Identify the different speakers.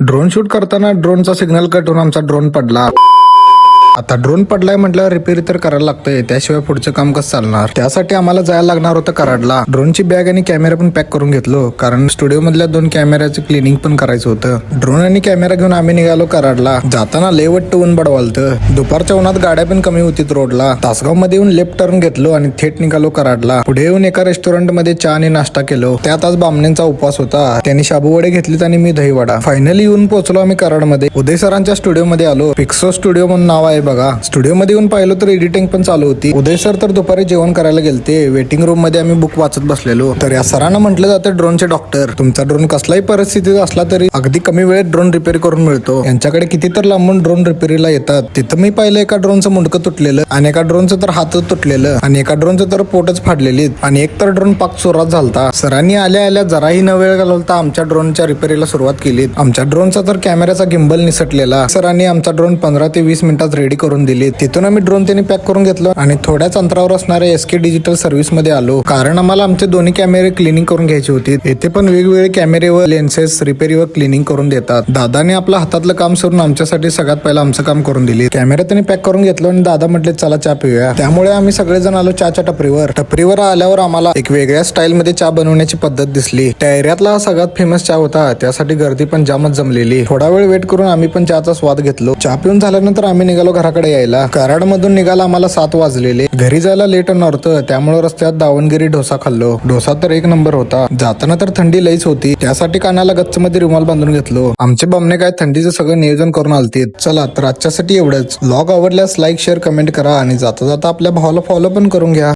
Speaker 1: Drone shoot करताना ड्रोनचा signal cut होऊन आमचा ड्रोन पडला. आता ड्रोन पडलाय म्हटल्यावर रिपेअर तर करायला लागतंय, त्याशिवाय पुढचं काम कसं चालणार. त्यासाठी आम्हाला जायला लागणार होतं कराडला. ड्रोनची बॅग आणि कॅमेरा पण पॅक करून घेतलो, कारण स्टुडिओ मधल्या 2 कॅमेऱ्याचं क्लिनिंग पण करायचं होतं. ड्रोन आणि कॅमेरा घेऊन आम्ही निघालो कराडला. जाताना लय वट्ट ऊन बडवालतं. दुपारच्या उन्हात गाड्या पण कमी होतीत रोडला. तासगाव मध्ये येऊन लेफ्ट टर्न घेतलो आणि थेट निघालो कराडला. पुढे येऊन एका रेस्टॉरंट मध्ये चहा आणि नाश्ता केलो. त्यात आज बामणेंचा उपवास होता. त्यांनी शाबू वडे घेतलीत आणि मी दहीवडा. फायनली येऊन पोहोचलो आम्ही कराडमध्ये. उदय सरांच्या स्टुडिओ मध्ये आलो. पिक्सो स्टुडिओ म्हणून नाव आहे बघा. स्टुडिओ मध्ये येऊन पाहिलं तर एडिटिंग पण चालू होती. उदय सर तर दुपारी जेवण करायला गेलते. वेटिंग रूम मध्ये आम्ही बुक वाचत बसलेलो. तर या सरांना म्हटलं जातं ड्रोनचे डॉक्टर. तुमचा ड्रोन कसलाही परिस्थितीत असला तरी अगदी कमी वेळेत ड्रोन रिपेअर करून मिळतो. यांच्याकडे किती तर लांबून ड्रोन रिपेअरीला येतात. तिथं मी पाहिलं एका ड्रोनचं मुंडकं तुटलेलं, आणि एका ड्रोनचं तर हातच तुटलेलं, आणि एका ड्रोनचं तर पोटच फाडलेली, आणि एक तर ड्रोन पाक चोरात झालता. सरांनी आल्या आल्या जराही न वेळ घालवता आमच्या ड्रोनच्या रिपेअरीला सुरुवात केली. आमच्या ड्रोनचा तर कॅमेऱ्याचा गिम्बल निसटलेला. सरांनी आमचा ड्रोन 15 ते 20 मिनिटात रेडी करून दिली. तिथून आम्ही ड्रोन त्यांनी पॅक करून घेतलं आणि थोड्याच अंतरावर असणाऱ्या एसके डिजिटल सर्व्हिस मध्ये आलो, कारण आम्हाला आमचे दोन्ही कॅमेरे क्लिनिंग करून घ्यायचे होते. येथे पण वेगवेगळे कॅमेरे व लेन्सेस रिपेअरीवर क्लिनिंग करून देतात. दादाने आपलं हातातलं काम सोडून आमच्यासाठी सगळ्यात पहिलं आमचं काम करून दिले. कॅमेरा त्यांनी पॅक करून घेतलं आणि दादा म्हटले चला चहा पिऊया. त्यामुळे आम्ही सगळेजण आलो चहाच्या टपरीवर आल्यावर आम्हाला एक वेगळ्या स्टाईल मध्ये चहा बनवण्याची पद्धत दिसली. त्या एरियातला हा सगळ्यात फेमस चहा होता, त्यासाठी गर्दी पण जामच जमलेली. थोडा वेळ वेट करून आम्ही पण चहाचा स्वाद घेतलो. चहा पिऊन झाल्यानंतर आम्ही निघालो घराकडे यायला. कराड मधून निघाला आम्हाला 7 वाजलेले. घरी जायला लेट होणार होतं, त्यामुळे रस्त्यात दावणगिरी डोसा खाल्लो. डोसा तर एक नंबर होता. जाताना तर थंडी लईच होती, त्यासाठी कानाला गच्च मध्ये रुमाल बांधून घेतलो. आमचे बामणे काय थंडीचं सगळं नियोजन करून आलते. चला तर आजच्यासाठी एवढंच. व्लॉग आवडल्यास लाईक शेअर कमेंट करा आणि जाता जाता आपल्या भावाला फॉलो पण करून घ्या.